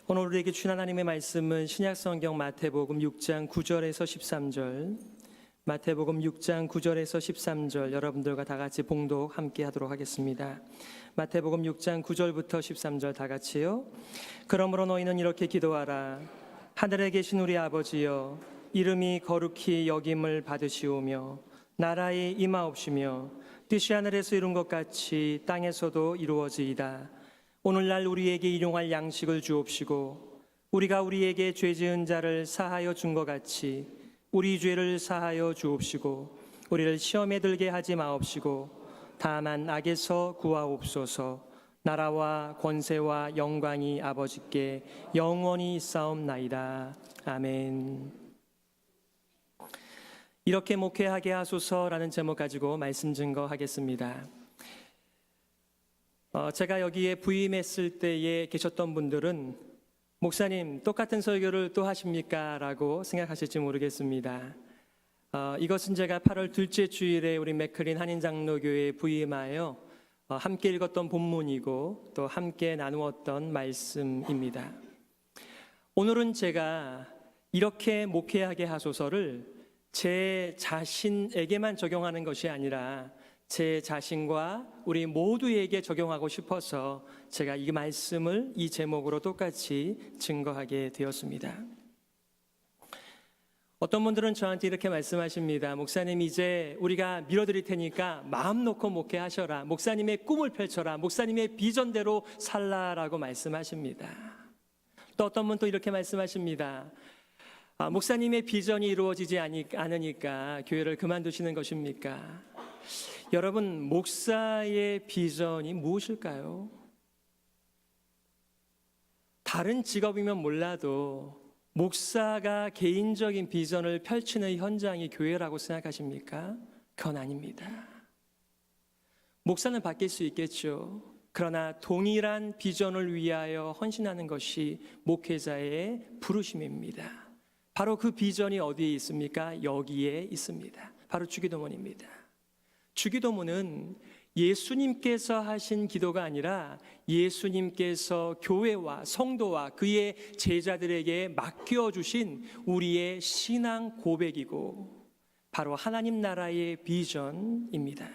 오늘 우리에게 주신 하나님의 말씀은 신약성경 마태복음 6장 9절에서 13절, 마태복음 6장 9절에서 13절 여러분들과 다 같이 봉독 함께 하도록 하겠습니다. 마태복음 6장 9절부터 13절 다 같이요. 그러므로 너희는 이렇게 기도하라. 하늘에 계신 우리 아버지여, 이름이 거룩히 여김을 받으시오며 나라에 임하옵시며 뜻이 하늘에서 이룬 것 같이 땅에서도 이루어지이다. 오늘날 우리에게 일용할 양식을 주옵시고 우리가 우리에게 죄 지은 자를 사하여 준 것 같이 우리 죄를 사하여 주옵시고 우리를 시험에 들게 하지 마옵시고 다만 악에서 구하옵소서. 나라와 권세와 영광이 아버지께 영원히 있사옵나이다. 아멘. 이렇게 목회하게 하소서라는 제목 가지고 말씀 증거하겠습니다. 제가 여기에 부임했을 때에 계셨던 분들은 목사님 똑같은 설교를 또 하십니까? 라고 생각하실지 모르겠습니다. 이것은 제가 8월 둘째 주일에 우리 맥클린 한인장로교회에 부임하여 함께 읽었던 본문이고 또 함께 나누었던 말씀입니다. 오늘은 제가 이렇게 목회하게 하소서를 제 자신에게만 적용하는 것이 아니라 제 자신과 우리 모두에게 적용하고 싶어서 제가 이 말씀을 이 제목으로 똑같이 증거하게 되었습니다. 어떤 분들은 저한테 이렇게 말씀하십니다. 목사님, 이제 우리가 밀어드릴 테니까 마음 놓고 목회하셔라. 목사님의 꿈을 펼쳐라. 목사님의 비전대로 살라라고 말씀하십니다. 또 어떤 분은 또 이렇게 말씀하십니다. 목사님의 비전이 이루어지지 않으니까 교회를 그만두시는 것입니까? 여러분, 목사의 비전이 무엇일까요? 다른 직업이면 몰라도 목사가 개인적인 비전을 펼치는 현장이 교회라고 생각하십니까? 그건 아닙니다. 목사는 바뀔 수 있겠죠. 그러나 동일한 비전을 위하여 헌신하는 것이 목회자의 부르심입니다. 바로 그 비전이 어디에 있습니까? 여기에 있습니다. 바로 주기도문입니다. 주기도문은 예수님께서 하신 기도가 아니라 예수님께서 교회와 성도와 그의 제자들에게 맡겨주신 우리의 신앙 고백이고 바로 하나님 나라의 비전입니다.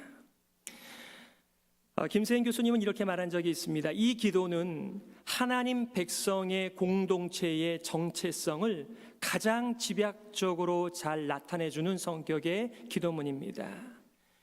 김세인 교수님은 이렇게 말한 적이 있습니다. 이 기도는 하나님 백성의 공동체의 정체성을 가장 집약적으로 잘 나타내주는 성격의 기도문입니다.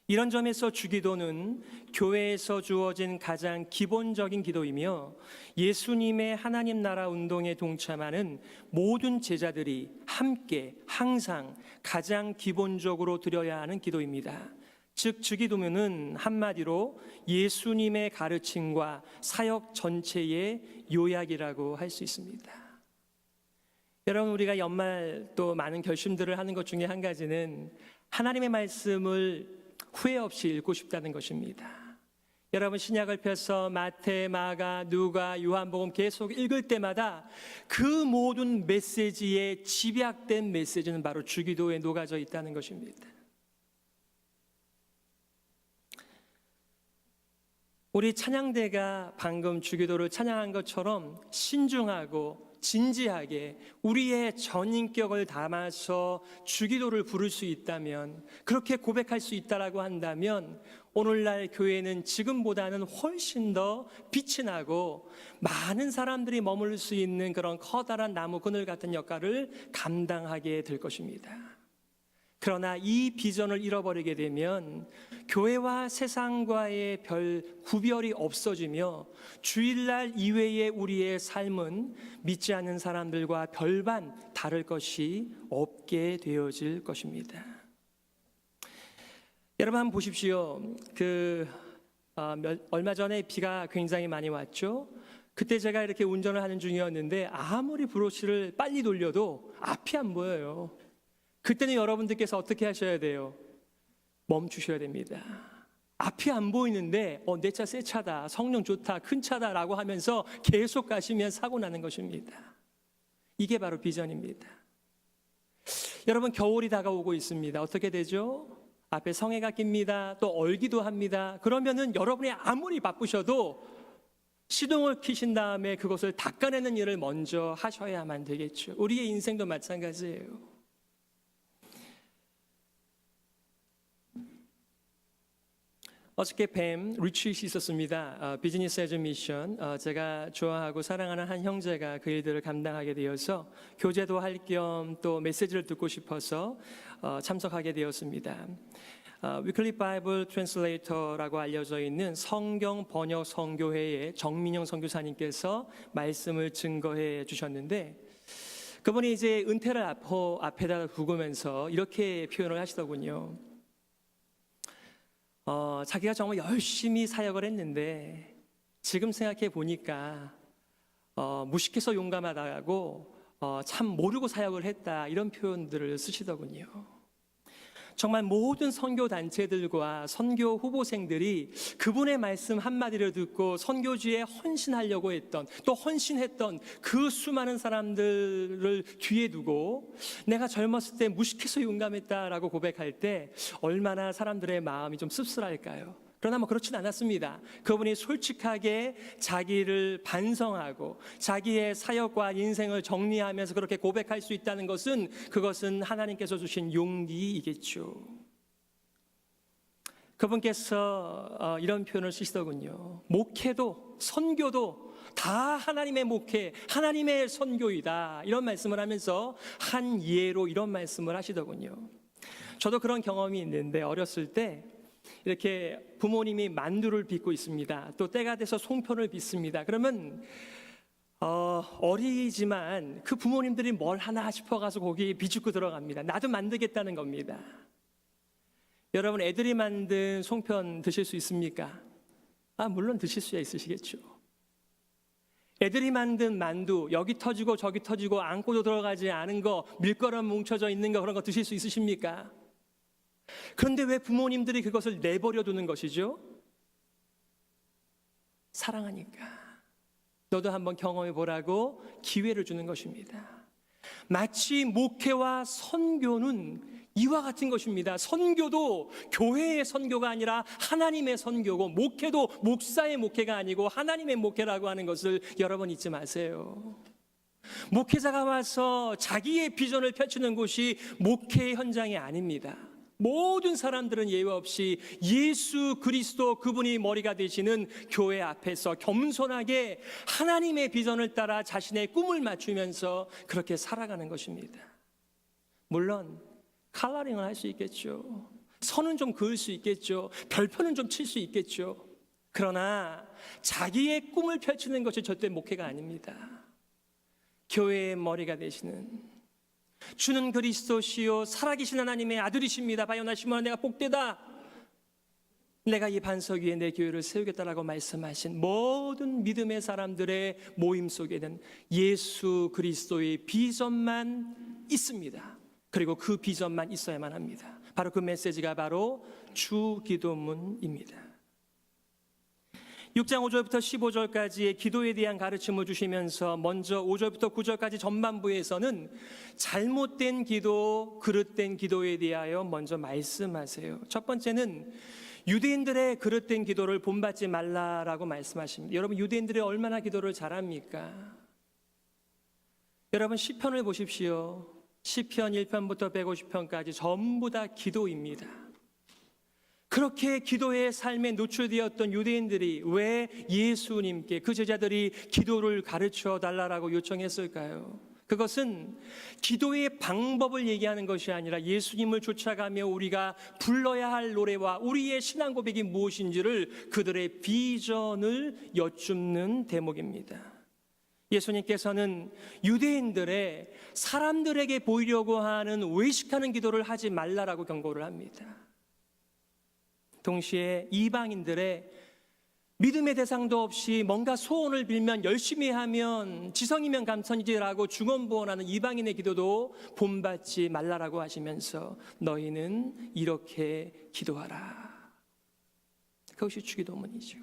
이런 점에서 주기도는 교회에서 주어진 가장 기본적인 기도이며 예수님의 하나님 나라 운동에 동참하는 모든 제자들이 함께 항상 가장 기본적으로 드려야 하는 기도입니다. 즉 주기도문은 한마디로 예수님의 가르침과 사역 전체의 요약이라고 할 수 있습니다. 여러분, 우리가 연말 또 많은 결심들을 하는 것 중에 한 가지는 하나님의 말씀을 후회 없이 읽고 싶다는 것입니다. 여러분, 신약을 펴서 마태, 마가, 누가, 요한복음 계속 읽을 때마다 그 모든 메시지에 집약된 메시지는 바로 주기도에 녹아져 있다는 것입니다. 우리 찬양대가 방금 주기도를 찬양한 것처럼 신중하고 진지하게 우리의 전인격을 담아서 주기도를 부를 수 있다면, 그렇게 고백할 수 있다라고 한다면 오늘날 교회는 지금보다는 훨씬 더 빛이 나고 많은 사람들이 머물 수 있는 그런 커다란 나무 그늘 같은 역할을 감당하게 될 것입니다. 그러나 이 비전을 잃어버리게 되면 교회와 세상과의 별 구별이 없어지며 주일날 이외의 우리의 삶은 믿지 않는 사람들과 별반 다를 것이 없게 되어질 것입니다. 여러분 한번 보십시오. 얼마 전에 비가 굉장히 많이 왔죠. 그때 제가 이렇게 운전을 하는 중이었는데 아무리 브러쉬를 빨리 돌려도 앞이 안 보여요. 그때는 여러분들께서 어떻게 하셔야 돼요? 멈추셔야 됩니다. 앞이 안 보이는데 내 차 새 차다, 성능 좋다, 큰 차다라고 하면서 계속 가시면 사고 나는 것입니다. 이게 바로 비전입니다. 여러분, 겨울이 다가오고 있습니다. 어떻게 되죠? 앞에 성해가 낍니다. 또 얼기도 합니다. 그러면은 여러분이 아무리 바쁘셔도 시동을 켜신 다음에 그것을 닦아내는 일을 먼저 하셔야만 되겠죠. 우리의 인생도 마찬가지예요. 어저께 뱀 리트릿이 있었습니다. 비즈니스 에즈 미션. 제가 좋아하고 사랑하는 한 형제가 그 일들을 감당하게 되어서 교제도 할 겸 또 메시지를 듣고 싶어서 참석하게 되었습니다. 위클리 바이블 트랜슬레이터라고 알려져 있는 성경 번역 선교회의 정민영 선교사님께서 말씀을 증거해 주셨는데, 그분이 이제 은퇴를 앞에다 두고면서 이렇게 표현을 하시더군요. 자기가 정말 열심히 사역을 했는데 지금 생각해 보니까 무식해서 용감하다고 참 모르고 사역을 했다, 이런 표현들을 쓰시더군요. 정말 모든 선교 단체들과 선교 후보생들이 그분의 말씀 한마디를 듣고 선교지에 헌신하려고 했던, 또 헌신했던 그 수많은 사람들을 뒤에 두고 내가 젊었을 때 무식해서 용감했다라고 고백할 때 얼마나 사람들의 마음이 좀 씁쓸할까요? 그러나 그렇진 않았습니다. 그분이 솔직하게 자기를 반성하고 자기의 사역과 인생을 정리하면서 그렇게 고백할 수 있다는 것은, 그것은 하나님께서 주신 용기이겠죠. 그분께서 이런 표현을 쓰시더군요. 목회도 선교도 다 하나님의 목회, 하나님의 선교이다, 이런 말씀을 하면서 한 예로 이런 말씀을 하시더군요. 저도 그런 경험이 있는데, 어렸을 때 이렇게 부모님이 만두를 빚고 있습니다. 또 때가 돼서 송편을 빚습니다. 그러면 어리지만 그 부모님들이 뭘 하나 싶어가서 거기에 비집고 들어갑니다. 나도 만들겠다는 겁니다. 여러분, 애들이 만든 송편 드실 수 있습니까? 물론 드실 수 있으시겠죠. 애들이 만든 만두, 여기 터지고 저기 터지고 안고도 들어가지 않은 거, 밀가루 뭉쳐져 있는 거, 그런 거 드실 수 있으십니까? 그런데 왜 부모님들이 그것을 내버려 두는 것이죠? 사랑하니까. 너도 한번 경험해 보라고 기회를 주는 것입니다. 마치 목회와 선교는 이와 같은 것입니다. 선교도 교회의 선교가 아니라 하나님의 선교고, 목회도 목사의 목회가 아니고 하나님의 목회라고 하는 것을 여러분 잊지 마세요. 목회자가 와서 자기의 비전을 펼치는 곳이 목회의 현장이 아닙니다. 모든 사람들은 예외 없이 예수 그리스도, 그분이 머리가 되시는 교회 앞에서 겸손하게 하나님의 비전을 따라 자신의 꿈을 맞추면서 그렇게 살아가는 것입니다. 물론 컬러링을 할 수 있겠죠. 선은 좀 그을 수 있겠죠. 별표는 좀 칠 수 있겠죠. 그러나 자기의 꿈을 펼치는 것이 절대 목회가 아닙니다. 교회의 머리가 되시는, 주는 그리스도시요 살아계신 하나님의 아들이십니다. 바요나 시몬아, 내가 복되다. 내가 이 반석 위에 내 교회를 세우겠다라고 말씀하신 모든 믿음의 사람들의 모임 속에는 예수 그리스도의 비전만 있습니다. 그리고 그 비전만 있어야만 합니다. 바로 그 메시지가 바로 주기도문입니다. 6장 5절부터 15절까지의 기도에 대한 가르침을 주시면서 먼저 5절부터 9절까지 전반부에서는 잘못된 기도, 그릇된 기도에 대하여 먼저 말씀하세요. 첫 번째는 유대인들의 그릇된 기도를 본받지 말라라고 말씀하십니다. 여러분, 유대인들이 얼마나 기도를 잘합니까? 여러분, 시편을 보십시오. 시편 1편부터 150편까지 전부 다 기도입니다. 그렇게 기도의 삶에 노출되었던 유대인들이 왜 예수님께, 그 제자들이 기도를 가르쳐 달라고 요청했을까요? 그것은 기도의 방법을 얘기하는 것이 아니라 예수님을 쫓아가며 우리가 불러야 할 노래와 우리의 신앙 고백이 무엇인지를, 그들의 비전을 여쭙는 대목입니다. 예수님께서는 유대인들의 사람들에게 보이려고 하는 외식하는 기도를 하지 말라라고 경고를 합니다. 동시에 이방인들의 믿음의 대상도 없이 뭔가 소원을 빌면, 열심히 하면 지성이면 감천이지라고 중언부언하는 이방인의 기도도 본받지 말라라고 하시면서 너희는 이렇게 기도하라. 그것이 주기도문이죠.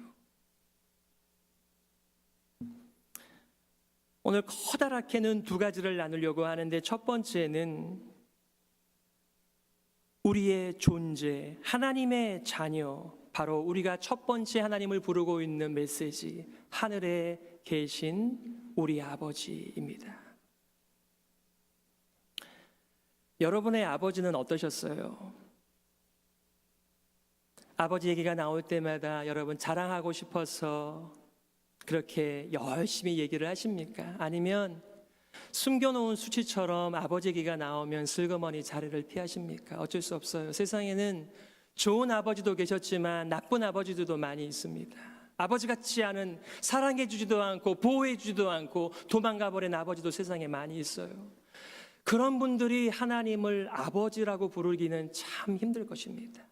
오늘 커다랗게는 두 가지를 나누려고 하는데, 첫 번째는 우리의 존재, 하나님의 자녀, 바로 우리가 첫 번째 하나님을 부르고 있는 메시지, 하늘에 계신 우리 아버지입니다. 여러분의 아버지는 어떠셨어요? 아버지 얘기가 나올 때마다 여러분 자랑하고 싶어서 그렇게 열심히 얘기를 하십니까? 아니면 숨겨놓은 수치처럼 아버지 얘기가 나오면 슬그머니 자리를 피하십니까? 어쩔 수 없어요. 세상에는 좋은 아버지도 계셨지만 나쁜 아버지들도 많이 있습니다. 아버지 같지 않은, 사랑해주지도 않고 보호해주지도 않고 도망가버린 아버지도 세상에 많이 있어요. 그런 분들이 하나님을 아버지라고 부르기는 참 힘들 것입니다.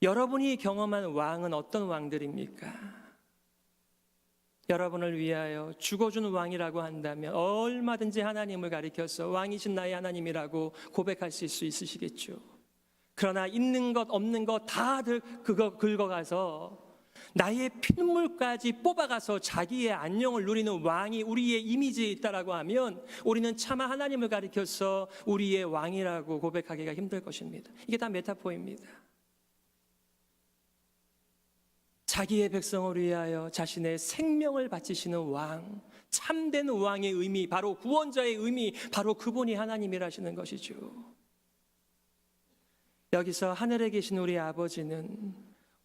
여러분이 경험한 왕은 어떤 왕들입니까? 여러분을 위하여 죽어준 왕이라고 한다면 얼마든지 하나님을 가리켜서 왕이신 나의 하나님이라고 고백하실 수 있으시겠죠. 그러나 있는 것 없는 것 다 그거 긁어가서 나의 피눈물까지 뽑아가서 자기의 안녕을 누리는 왕이 우리의 이미지에 있다라고 하면 우리는 차마 하나님을 가리켜서 우리의 왕이라고 고백하기가 힘들 것입니다. 이게 다 메타포입니다. 자기의 백성을 위하여 자신의 생명을 바치시는 왕, 참된 왕의 의미, 바로 구원자의 의미, 바로 그분이 하나님이라시는 것이죠. 여기서 하늘에 계신 우리 아버지는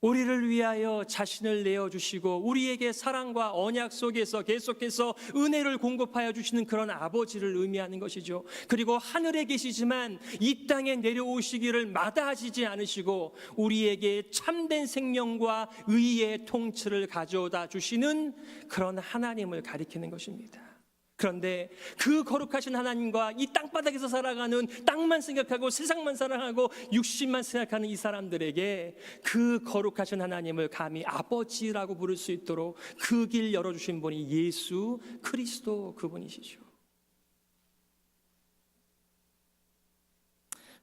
우리를 위하여 자신을 내어주시고 우리에게 사랑과 언약 속에서 계속해서 은혜를 공급하여 주시는 그런 아버지를 의미하는 것이죠. 그리고 하늘에 계시지만 이 땅에 내려오시기를 마다하시지 않으시고 우리에게 참된 생명과 의의 통치를 가져다 주시는 그런 하나님을 가리키는 것입니다. 그런데 그 거룩하신 하나님과 이 땅바닥에서 살아가는 땅만 생각하고 세상만 사랑하고 육신만 생각하는 이 사람들에게 그 거룩하신 하나님을 감히 아버지라고 부를 수 있도록 그 길 열어주신 분이 예수 그리스도 그분이시죠.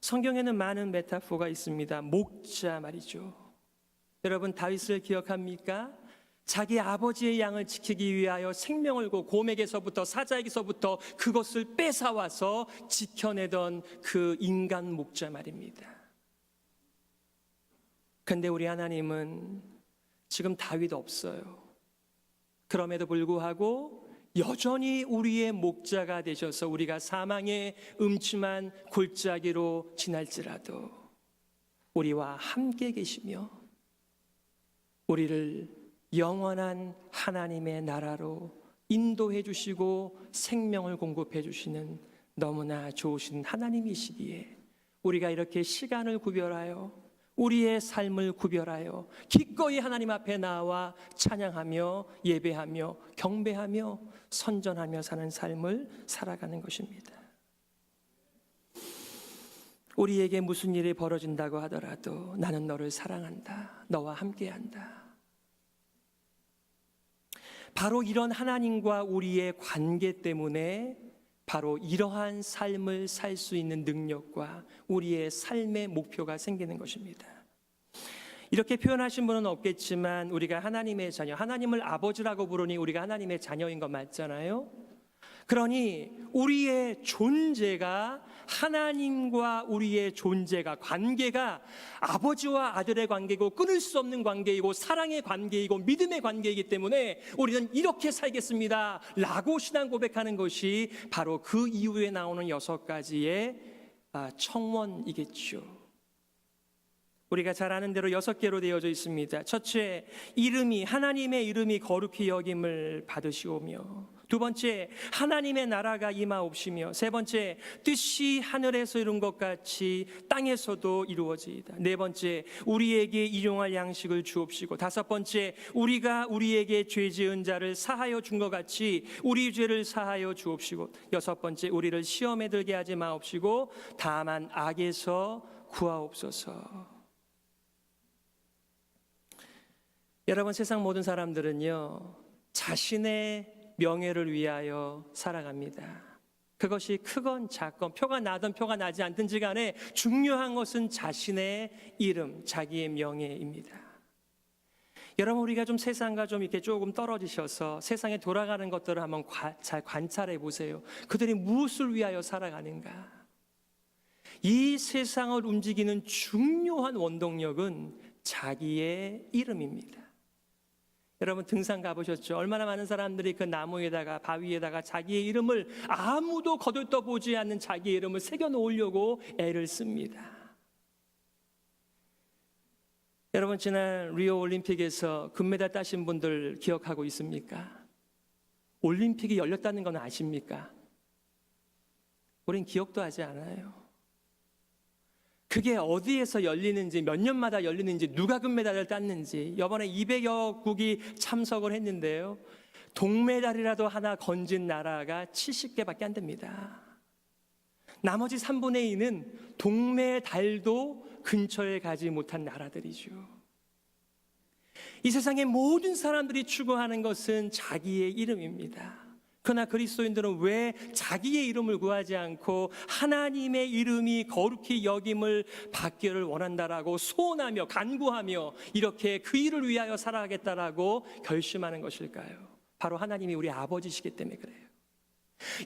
성경에는 많은 메타포가 있습니다. 목자 말이죠. 여러분 다윗을 기억합니까? 자기 아버지의 양을 지키기 위하여 생명을 고 곰에게서부터 사자에게서부터 그것을 뺏어와서 지켜내던 그 인간 목자 말입니다. 근데 우리 하나님은 지금 다윗 없어요. 그럼에도 불구하고 여전히 우리의 목자가 되셔서 우리가 사망의 음침한 골짜기로 지날지라도 우리와 함께 계시며 우리를 영원한 하나님의 나라로 인도해 주시고 생명을 공급해 주시는 너무나 좋으신 하나님이시기에 우리가 이렇게 시간을 구별하여 우리의 삶을 구별하여 기꺼이 하나님 앞에 나와 찬양하며 예배하며 경배하며 선전하며 사는 삶을 살아가는 것입니다. 우리에게 무슨 일이 벌어진다고 하더라도 나는 너를 사랑한다. 너와 함께한다. 바로 이런 하나님과 우리의 관계 때문에 바로 이러한 삶을 살 수 있는 능력과 우리의 삶의 목표가 생기는 것입니다. 이렇게 표현하신 분은 없겠지만 우리가 하나님의 자녀, 하나님을 아버지라고 부르니 우리가 하나님의 자녀인 거 맞잖아요. 그러니 우리의 존재가 하나님과 우리의 존재가 관계가 아버지와 아들의 관계고 끊을 수 없는 관계이고 사랑의 관계이고 믿음의 관계이기 때문에 우리는 이렇게 살겠습니다 라고 신앙 고백하는 것이 바로 그 이후에 나오는 6가지의 청원이겠죠. 우리가 잘 아는 대로 6개로 되어져 있습니다. 첫째, 하나님의 이름이 거룩히 여김을 받으시오며, 두 번째, 하나님의 나라가 임하옵시며, 세 번째, 뜻이 하늘에서 이룬 것 같이 땅에서도 이루어지이다. 네 번째, 우리에게 일용할 양식을 주옵시고, 다섯 번째, 우리가 우리에게 죄 지은 자를 사하여 준 것 같이 우리 죄를 사하여 주옵시고, 여섯 번째, 우리를 시험에 들게 하지 마옵시고 다만 악에서 구하옵소서. 여러분, 세상 모든 사람들은요 자신의 명예를 위하여 살아갑니다. 그것이 크건 작건 표가 나든 표가 나지 않든지 간에 중요한 것은 자신의 이름, 자기의 명예입니다. 여러분, 우리가 좀 세상과 좀 이렇게 조금 떨어지셔서 세상에 돌아가는 것들을 한번 잘 관찰해 보세요. 그들이 무엇을 위하여 살아가는가? 이 세상을 움직이는 중요한 원동력은 자기의 이름입니다. 여러분 등산 가보셨죠? 얼마나 많은 사람들이 그 나무에다가 바위에다가 자기의 이름을, 아무도 거들떠보지 않는 자기의 이름을 새겨놓으려고 애를 씁니다. 여러분 지난 리오 올림픽에서 금메달 따신 분들 기억하고 있습니까? 올림픽이 열렸다는 건 아십니까? 우린 기억도 하지 않아요. 그게 어디에서 열리는지, 몇 년마다 열리는지, 누가 금메달을 땄는지. 이번에 200여 국이 참석을 했는데요, 동메달이라도 하나 건진 나라가 70개밖에 안 됩니다. 나머지 3분의 2는 동메달도 근처에 가지 못한 나라들이죠. 이 세상의 모든 사람들이 추구하는 것은 자기의 이름입니다. 그러나 그리스도인들은 왜 자기의 이름을 구하지 않고 하나님의 이름이 거룩히 여김을 받기를 원한다라고 소원하며 간구하며 이렇게 그 일을 위하여 살아가겠다라고 결심하는 것일까요? 바로 하나님이 우리 아버지시기 때문에 그래요.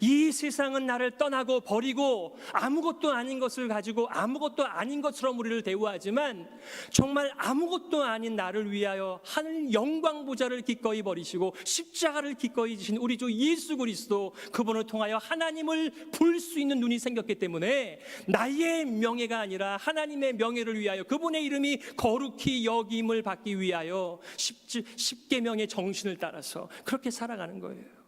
이 세상은 나를 떠나고 버리고 아무것도 아닌 것을 가지고 아무것도 아닌 것처럼 우리를 대우하지만, 정말 아무것도 아닌 나를 위하여 하늘 영광 보좌를 기꺼이 버리시고 십자가를 기꺼이 지신 우리 주 예수 그리스도, 그분을 통하여 하나님을 볼 수 있는 눈이 생겼기 때문에 나의 명예가 아니라 하나님의 명예를 위하여, 그분의 이름이 거룩히 여김을 받기 위하여 십계명의 정신을 따라서 그렇게 살아가는 거예요.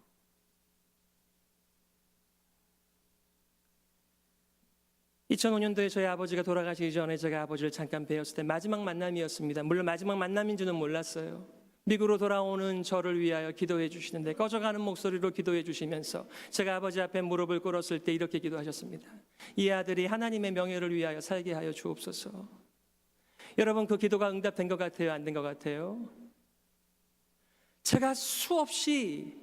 2005년도에 저희 아버지가 돌아가시기 전에 제가 아버지를 잠깐 뵈었을 때 마지막 만남이었습니다. 물론 마지막 만남인지는 몰랐어요. 미국으로 돌아오는 저를 위하여 기도해 주시는데 꺼져가는 목소리로 기도해 주시면서 제가 아버지 앞에 무릎을 꿇었을 때 이렇게 기도하셨습니다. 이 아들이 하나님의 명예를 위하여 살게 하여 주옵소서. 여러분 그 기도가 응답된 것 같아요? 안 된 것 같아요? 제가 수없이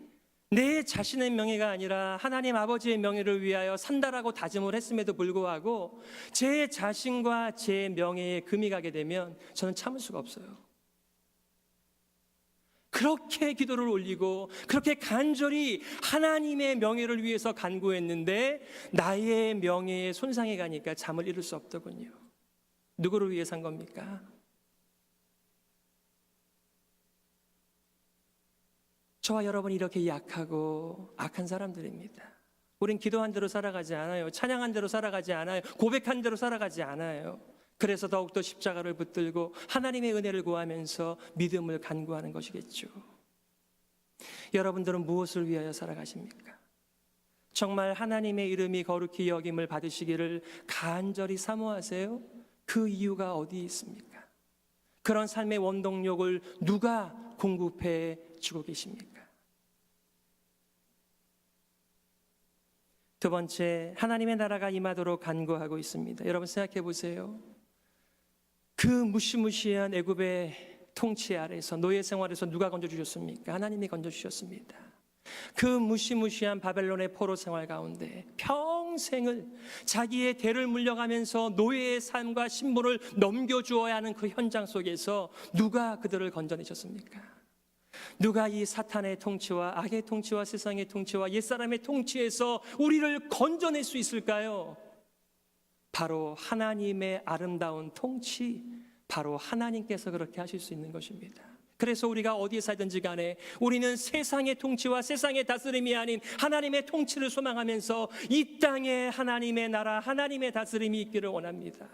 내 자신의 명예가 아니라 하나님 아버지의 명예를 위하여 산다라고 다짐을 했음에도 불구하고 제 자신과 제 명예에 금이 가게 되면 저는 참을 수가 없어요. 그렇게 기도를 올리고 그렇게 간절히 하나님의 명예를 위해서 간구했는데 나의 명예에 손상이 가니까 잠을 이룰 수 없더군요. 누구를 위해 산 겁니까? 저와 여러분이 이렇게 약하고 악한 사람들입니다. 우린 기도한 대로 살아가지 않아요. 찬양한 대로 살아가지 않아요. 고백한 대로 살아가지 않아요. 그래서 더욱더 십자가를 붙들고 하나님의 은혜를 구하면서 믿음을 간구하는 것이겠죠. 여러분들은 무엇을 위하여 살아가십니까? 정말 하나님의 이름이 거룩히 여김을 받으시기를 간절히 사모하세요? 그 이유가 어디 있습니까? 그런 삶의 원동력을 누가 공급해 주고 계십니까? 두 번째, 하나님의 나라가 임하도록 간구하고 있습니다. 여러분 생각해 보세요. 그 무시무시한 애굽의 통치 아래서 노예 생활에서 누가 건져주셨습니까? 하나님이 건져주셨습니다. 그 무시무시한 바벨론의 포로 생활 가운데 평생을 자기의 대를 물려가면서 노예의 삶과 신분을 넘겨주어야 하는 그 현장 속에서 누가 그들을 건져내셨습니까? 누가 이 사탄의 통치와 악의 통치와 세상의 통치와 옛사람의 통치에서 우리를 건져낼 수 있을까요? 바로 하나님의 아름다운 통치, 바로 하나님께서 그렇게 하실 수 있는 것입니다. 그래서 우리가 어디에 살든지 간에 우리는 세상의 통치와 세상의 다스림이 아닌 하나님의 통치를 소망하면서 이 땅에 하나님의 나라, 하나님의 다스림이 있기를 원합니다.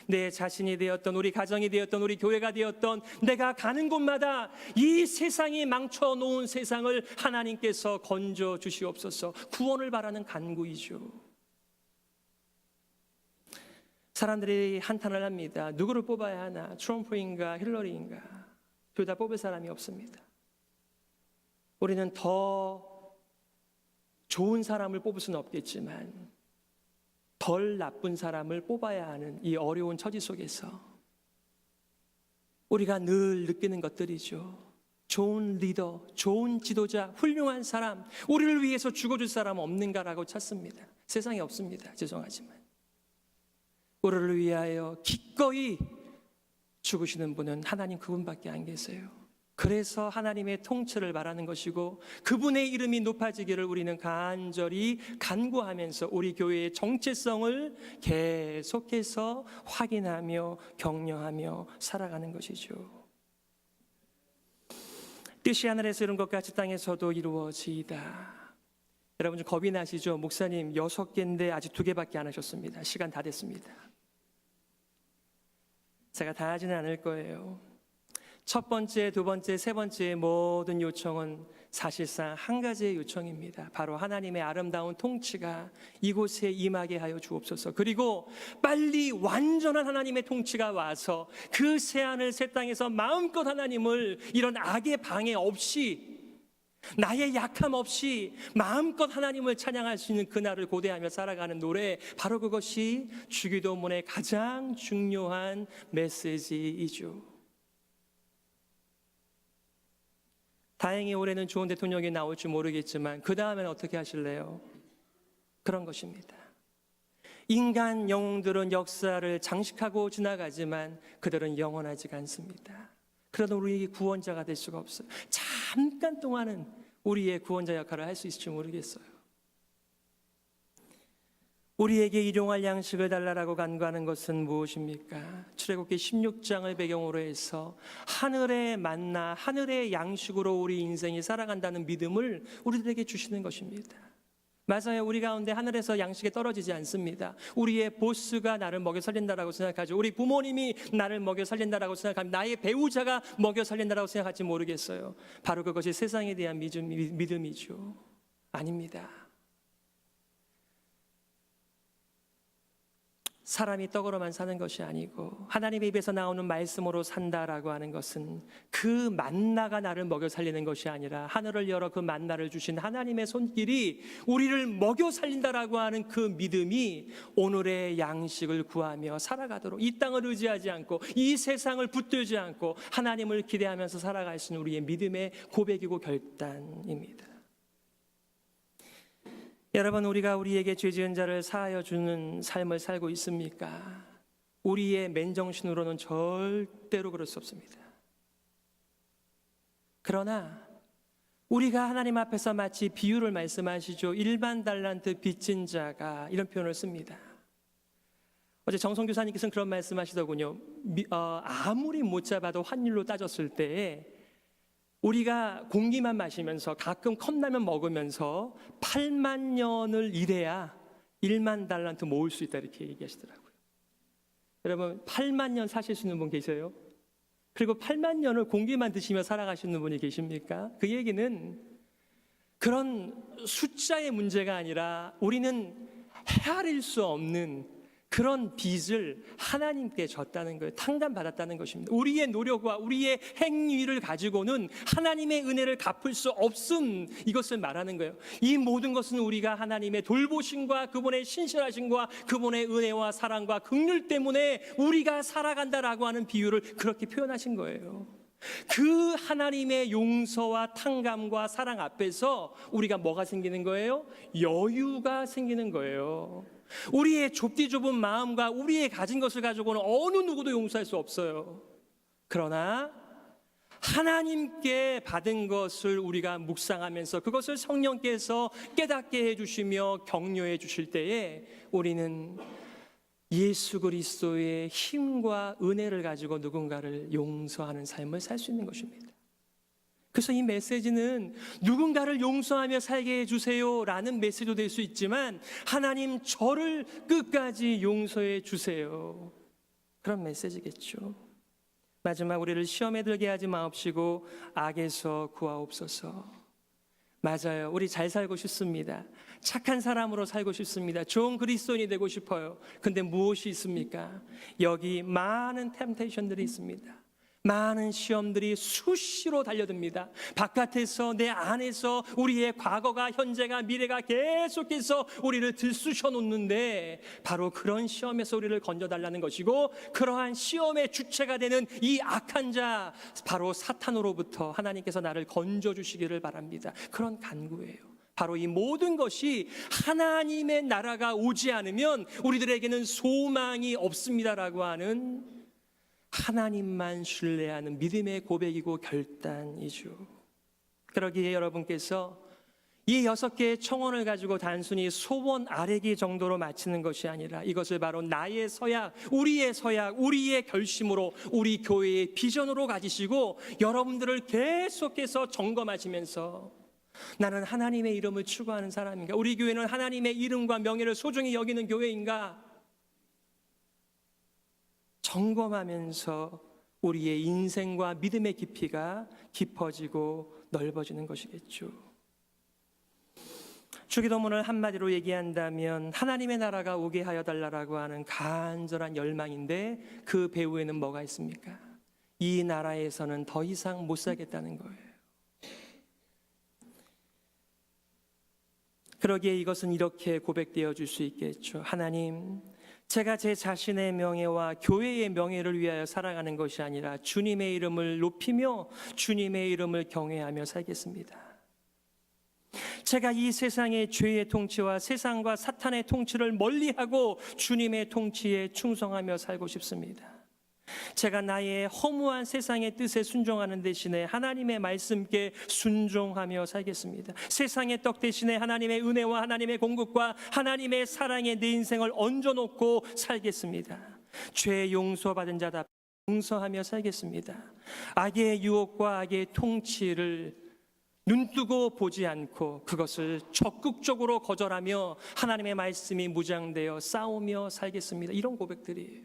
내 자신이 되었던, 우리 가정이 되었던, 우리 교회가 되었던, 내가 가는 곳마다 이 세상이 망쳐놓은 세상을 하나님께서 건져 주시옵소서. 구원을 바라는 간구이죠. 사람들이 한탄을 합니다. 누구를 뽑아야 하나? 트럼프인가 힐러리인가? 둘 다 뽑을 사람이 없습니다. 우리는 더 좋은 사람을 뽑을 수는 없겠지만 덜 나쁜 사람을 뽑아야 하는 이 어려운 처지 속에서 우리가 늘 느끼는 것들이죠. 좋은 리더, 좋은 지도자, 훌륭한 사람, 우리를 위해서 죽어줄 사람 없는가라고 찾습니다. 세상에 없습니다. 죄송하지만 우리를 위하여 기꺼이 죽으시는 분은 하나님 그분밖에 안 계세요. 그래서 하나님의 통치를 바라는 것이고 그분의 이름이 높아지기를 우리는 간절히 간구하면서 우리 교회의 정체성을 계속해서 확인하며 격려하며 살아가는 것이죠. 뜻이 하늘에서 이룬 것 같이 땅에서도 이루어지이다. 여러분 좀 겁이 나시죠? 목사님 6개인데 아직 2개밖에 안 하셨습니다. 시간 다 됐습니다. 제가 다 하지는 않을 거예요. 첫 번째, 두 번째, 세 번째의 모든 요청은 사실상 한 가지의 요청입니다. 바로 하나님의 아름다운 통치가 이곳에 임하게 하여 주옵소서. 그리고 빨리 완전한 하나님의 통치가 와서 그 새하늘 새 땅에서 마음껏 하나님을 이런 악의 방해 없이, 나의 약함 없이 마음껏 하나님을 찬양할 수 있는 그날을 고대하며 살아가는 노래, 바로 그것이 주기도문의 가장 중요한 메시지이죠. 다행히 올해는 좋은 대통령이 나올지 모르겠지만 그 다음에는 어떻게 하실래요? 그런 것입니다. 인간 영웅들은 역사를 장식하고 지나가지만 그들은 영원하지가 않습니다. 그러나 우리에게 구원자가 될 수가 없어요. 잠깐 동안은 우리의 구원자 역할을 할 수 있을지 모르겠어요. 우리에게 일용할 양식을 달라라고 간구하는 것은 무엇입니까? 출애굽기 16장을 배경으로 해서 하늘의 만나, 하늘의 양식으로 우리 인생이 살아간다는 믿음을 우리들에게 주시는 것입니다. 맞아요. 우리 가운데 하늘에서 양식이 떨어지지 않습니다. 우리의 보스가 나를 먹여 살린다라고 생각하죠. 우리 부모님이 나를 먹여 살린다라고 생각합니다. 나의 배우자가 먹여 살린다라고 생각할지 모르겠어요. 바로 그것이 세상에 대한 믿음이죠. 아닙니다. 사람이 떡으로만 사는 것이 아니고 하나님의 입에서 나오는 말씀으로 산다라고 하는 것은 그 만나가 나를 먹여 살리는 것이 아니라 하늘을 열어 그 만나를 주신 하나님의 손길이 우리를 먹여 살린다라고 하는 그 믿음이 오늘의 양식을 구하며 살아가도록, 이 땅을 의지하지 않고 이 세상을 붙들지 않고 하나님을 기대하면서 살아갈 수 있는 우리의 믿음의 고백이고 결단입니다. 여러분, 우리가 우리에게 죄 지은 자를 사하여 주는 삶을 살고 있습니까? 우리의 맨정신으로는 절대로 그럴 수 없습니다. 그러나 우리가 하나님 앞에서 마치 비유를 말씀하시죠. 일반 달란트 빚진 자가, 이런 표현을 씁니다. 어제 정성 교사님께서는 그런 말씀하시더군요. 아무리 못 잡아도 환율로 따졌을 때에 우리가 공기만 마시면서 가끔 컵라면 먹으면서 8만 년을 일해야 1만 달란트 모을 수 있다, 이렇게 얘기하시더라고요. 여러분, 8만 년 사실 수 있는 분 계세요? 그리고 8만 년을 공기만 드시며 살아가시는 분이 계십니까? 그 얘기는 그런 숫자의 문제가 아니라 우리는 헤아릴 수 없는 그런 빚을 하나님께 졌다는 거예요. 탕감받았다는 것입니다. 우리의 노력과 우리의 행위를 가지고는 하나님의 은혜를 갚을 수 없음, 이것을 말하는 거예요. 이 모든 것은 우리가 하나님의 돌보심과 그분의 신실하심과 그분의 은혜와 사랑과 긍휼 때문에 우리가 살아간다라고 하는 비유를 그렇게 표현하신 거예요. 그 하나님의 용서와 탕감과 사랑 앞에서 우리가 뭐가 생기는 거예요? 여유가 생기는 거예요. 우리의 좁디 좁은 마음과 우리의 가진 것을 가지고는 어느 누구도 용서할 수 없어요. 그러나 하나님께 받은 것을 우리가 묵상하면서 그것을 성령께서 깨닫게 해주시며 격려해 주실 때에 우리는 예수 그리스도의 힘과 은혜를 가지고 누군가를 용서하는 삶을 살 수 있는 것입니다. 그래서 이 메시지는 누군가를 용서하며 살게 해주세요 라는 메시지도 될 수 있지만, 하나님 저를 끝까지 용서해 주세요, 그런 메시지겠죠. 마지막, 우리를 시험에 들게 하지 마옵시고 악에서 구하옵소서. 맞아요. 우리 잘 살고 싶습니다. 착한 사람으로 살고 싶습니다. 좋은 그리스도인이 되고 싶어요. 근데 무엇이 있습니까? 여기 많은 템테이션들이 있습니다. 많은 시험들이 수시로 달려듭니다. 바깥에서, 내 안에서 우리의 과거가, 현재가, 미래가 계속해서 우리를 들쑤셔 놓는데, 바로 그런 시험에서 우리를 건져달라는 것이고, 그러한 시험의 주체가 되는 이 악한 자, 바로 사탄으로부터 하나님께서 나를 건져주시기를 바랍니다. 그런 간구예요. 바로 이 모든 것이 하나님의 나라가 오지 않으면 우리들에게는 소망이 없습니다라고 하는 하나님만 신뢰하는 믿음의 고백이고 결단이죠. 그러기에 여러분께서 이 6개의 청원을 가지고 단순히 소원 아뢰기 정도로 마치는 것이 아니라 이것을 바로 나의 서약, 우리의 결심으로, 우리 교회의 비전으로 가지시고 여러분들을 계속해서 점검하시면서 나는 하나님의 이름을 추구하는 사람인가? 우리 교회는 하나님의 이름과 명예를 소중히 여기는 교회인가? 점검하면서 우리의 인생과 믿음의 깊이가 깊어지고 넓어지는 것이겠죠. 주기도문을 한마디로 얘기한다면 하나님의 나라가 오게 하여 달라라고 하는 간절한 열망인데 그 배후에는 뭐가 있습니까? 이 나라에서는 더 이상 못 살겠다는 거예요. 그러기에 이것은 이렇게 고백되어 줄 수 있겠죠. 하나님, 제가 제 자신의 명예와 교회의 명예를 위하여 살아가는 것이 아니라 주님의 이름을 높이며 주님의 이름을 경외하며 살겠습니다. 제가 이 세상의 죄의 통치와 세상과 사탄의 통치를 멀리하고 주님의 통치에 충성하며 살고 싶습니다. 제가 나의 허무한 세상의 뜻에 순종하는 대신에 하나님의 말씀께 순종하며 살겠습니다. 세상의 떡 대신에 하나님의 은혜와 하나님의 공급과 하나님의 사랑에 내 인생을 얹어놓고 살겠습니다. 죄 용서받은 자다 용서하며 살겠습니다. 악의 유혹과 악의 통치를 눈뜨고 보지 않고 그것을 적극적으로 거절하며 하나님의 말씀이 무장되어 싸우며 살겠습니다. 이런 고백들이에요.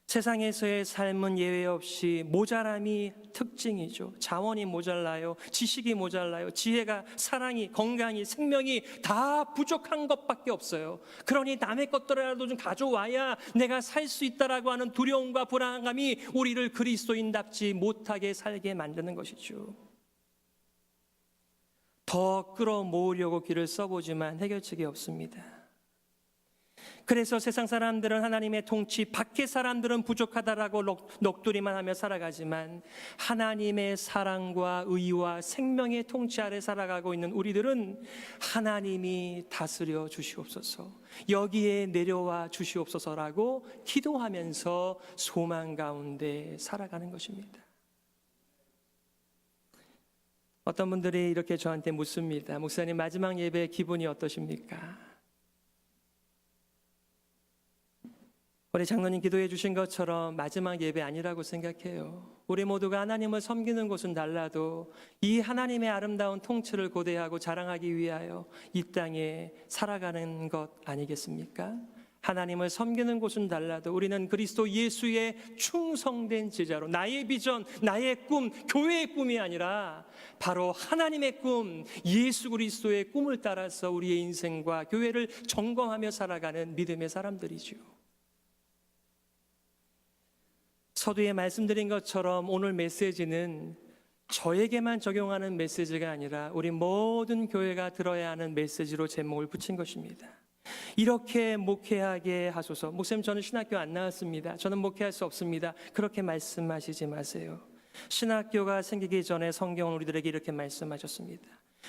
세상에서의 삶은 예외 없이 모자람이 특징이죠. 자원이 모자라요, 지식이 모자라요, 지혜가, 사랑이, 건강이, 생명이 다 부족한 것밖에 없어요. 그러니 남의 것들이라도 좀 가져와야 내가 살 수 있다라고 하는 두려움과 불안감이 우리를 그리스도인답지 못하게 살게 만드는 것이죠. 더 끌어모으려고 길을 써보지만 해결책이 없습니다. 그래서 세상 사람들은 하나님의 통치, 밖의 사람들은 부족하다라고 넋두리만 하며 살아가지만 하나님의 사랑과 의와 생명의 통치 아래 살아가고 있는 우리들은 하나님이 다스려 주시옵소서, 여기에 내려와 주시옵소서라고 기도하면서 소망 가운데 살아가는 것입니다. 어떤 분들이 이렇게 저한테 묻습니다. 목사님, 마지막 예배 기분이 어떠십니까? 우리 장로님 기도해 주신 것처럼 마지막 예배 아니라고 생각해요. 우리 모두가 하나님을 섬기는 곳은 달라도 이 하나님의 아름다운 통치를 고대하고 자랑하기 위하여 이 땅에 살아가는 것 아니겠습니까? 하나님을 섬기는 곳은 달라도 우리는 그리스도 예수의 충성된 제자로 나의 비전, 나의 꿈, 교회의 꿈이 아니라 바로 하나님의 꿈, 예수 그리스도의 꿈을 따라서 우리의 인생과 교회를 점검하며 살아가는 믿음의 사람들이죠. 서두에 말씀드린 것처럼 오늘 메시지는 저에게만 적용하는 메시지가 아니라 우리 모든 교회가 들어야 하는 메시지로 제목을 붙인 것입니다. 이렇게 목회하게 하소서. 목사님, 저는 신학교 안 나왔습니다. 저는 목회할 수 없습니다. 그렇게 말씀하시지 마세요. 신학교가 생기기 전에 성경은 우리들에게 이렇게 말씀하셨습니다.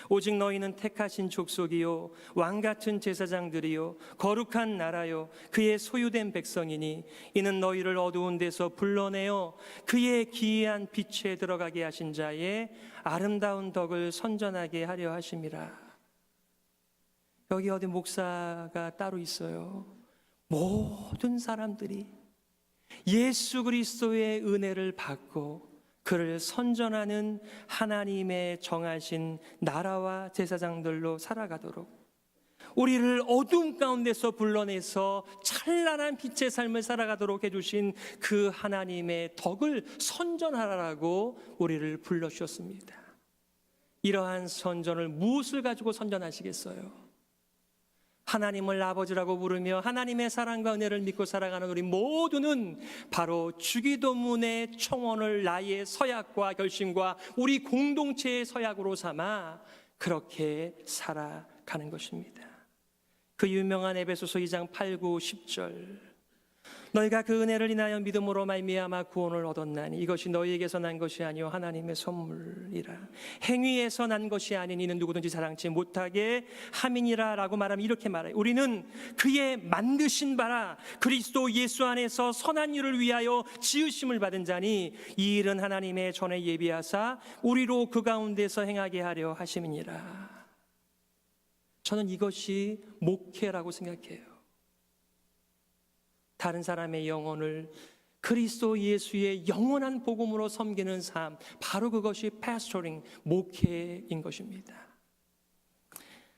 오직 너희는 택하신 족속이요 왕같은 제사장들이요 거룩한 나라요 그의 소유된 백성이니 이는 너희를 어두운 데서 불러내어 그의 기이한 빛에 들어가게 하신 자의 아름다운 덕을 선전하게 하려 하심이라. 여기 어디 목사가 따로 있어요. 모든 사람들이 예수 그리스도의 은혜를 받고 그를 선전하는 하나님의 정하신 나라와 제사장들로 살아가도록, 우리를 어둠 가운데서 불러내서 찬란한 빛의 삶을 살아가도록 해주신 그 하나님의 덕을 선전하라고 우리를 불러주셨습니다. 이러한 선전을 무엇을 가지고 선전하시겠어요? 하나님을 아버지라고 부르며 하나님의 사랑과 은혜를 믿고 살아가는 우리 모두는 바로 주기도문의 청원을 나의 서약과 결심과 우리 공동체의 서약으로 삼아 그렇게 살아가는 것입니다. 그 유명한 에베소서 2장 8, 9, 10절, 너희가 그 은혜를 인하여 믿음으로 말미암아 구원을 얻었나니 이것이 너희에게서 난 것이 아니요 하나님의 선물이라. 행위에서 난 것이 아닌 이는 누구든지 자랑치 못하게 함이니라 라고 말하면 이렇게 말해요. 우리는 그의 만드신 바라 그리스도 예수 안에서 선한 일을 위하여 지으심을 받은 자니 이 일은 하나님의 전에 예비하사 우리로 그 가운데서 행하게 하려 하심이니라. 저는 이것이 목회라고 생각해요. 다른 사람의 영혼을 그리스도 예수의 영원한 복음으로 섬기는 삶, 바로 그것이 패스토링, 목회인 것입니다.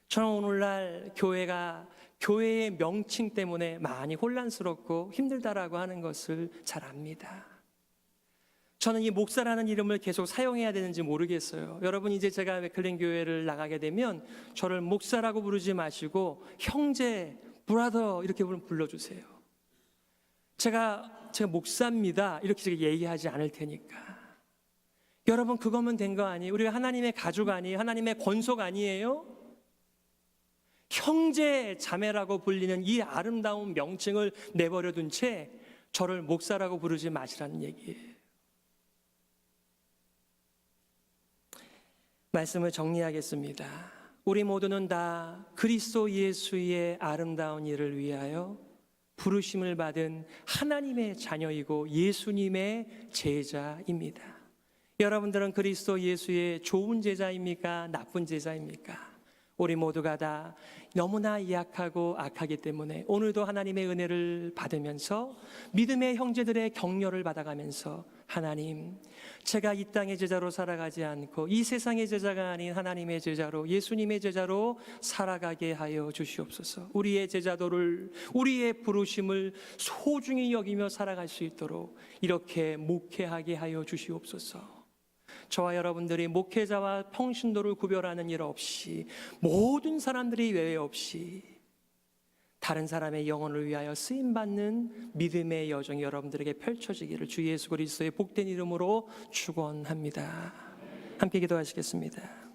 저는 오늘날 교회의 명칭 때문에 많이 혼란스럽고 힘들다라고 하는 것을 잘 압니다. 저는 이 목사라는 이름을 계속 사용해야 되는지 모르겠어요. 여러분, 이제 제가 웨클린 교회를 나가게 되면 저를 목사라고 부르지 마시고 형제, 브라더 이렇게 불러주세요. 제가 목사입니다 이렇게 제가 얘기하지 않을 테니까. 여러분, 그거면 된 거 아니에요? 우리가 하나님의 가족 아니에요? 하나님의 권속 아니에요? 형제 자매라고 불리는 이 아름다운 명칭을 내버려둔 채 저를 목사라고 부르지 마시라는 얘기예요. 말씀을 정리하겠습니다. 우리 모두는 다 그리스도 예수의 아름다운 일을 위하여 부르심을 받은 하나님의 자녀이고 예수님의 제자입니다. 여러분들은 그리스도 예수의 좋은 제자입니까? 나쁜 제자입니까? 우리 모두가 다 너무나 약하고 악하기 때문에 오늘도 하나님의 은혜를 받으면서 믿음의 형제들의 격려를 받아가면서 하나님, 제가 이 땅의 제자로 살아가지 않고 이 세상의 제자가 아닌 하나님의 제자로, 예수님의 제자로 살아가게 하여 주시옵소서. 우리의 제자도를, 우리의 부르심을 소중히 여기며 살아갈 수 있도록 이렇게 목회하게 하여 주시옵소서. 저와 여러분들이 목회자와 평신도를 구별하는 일 없이, 모든 사람들이 외회 없이 다른 사람의 영혼을 위하여 쓰임받는 믿음의 여정이 여러분들에게 펼쳐지기를 주 예수 그리스도의 복된 이름으로 축원합니다. 함께 기도하시겠습니다.